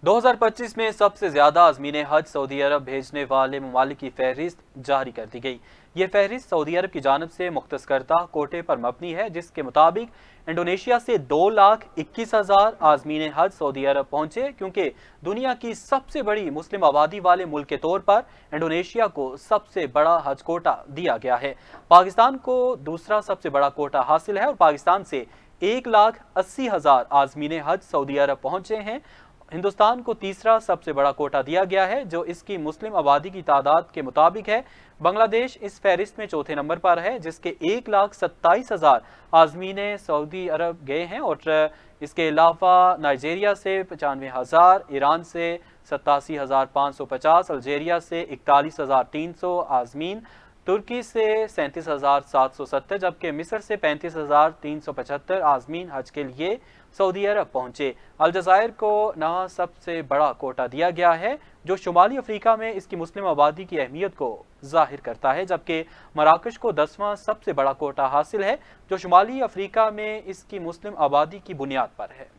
2025 में सबसे ज्यादा आज़मीन हज सऊदी अरब भेजने वाले ममालिक की फहरिस्त जारी कर दी गई। ये फहरिस्त सऊदी अरब की जानब से मुख्तस करदा कोटे पर मबनी है, जिसके मुताबिक इंडोनेशिया से 2,21,000 आज़मीन हज सऊदी अरब पहुंचे। क्योंकि दुनिया की सबसे बड़ी मुस्लिम आबादी वाले मुल्क के तौर पर इंडोनेशिया को सबसे बड़ा हज कोटा दिया गया है। पाकिस्तान को दूसरा सबसे बड़ा कोटा हासिल है और पाकिस्तान से 1,80,000 आज़मीन हज सऊदी अरब पहुंचे हैं। हिंदुस्तान को तीसरा सबसे बड़ा कोटा दिया गया है, जो इसकी मुस्लिम आबादी की तादाद के मुताबिक है। बांग्लादेश इस फहरिस्त में चौथे नंबर पर है, जिसके 1,27,000 आज़मीन सऊदी अरब गए हैं। और इसके अलावा नाइजीरिया से 95,000, ईरान से 87,550, अल्जीरिया से 41,300 आज़मीन, तुर्की से 37,770, जबकि मिस्र से 35,375 आज़मीन हज के लिए सऊदी अरब पहुंचे। अलजायर को नया सबसे बड़ा कोटा दिया गया है, जो शुमाली अफ्रीका में इसकी मुस्लिम आबादी की अहमियत को जाहिर करता है, जबकि मराकश को 10वां सबसे बड़ा कोटा हासिल है, जो शुमाली अफ्रीका में इसकी मुस्लिम आबादी की बुनियाद पर है।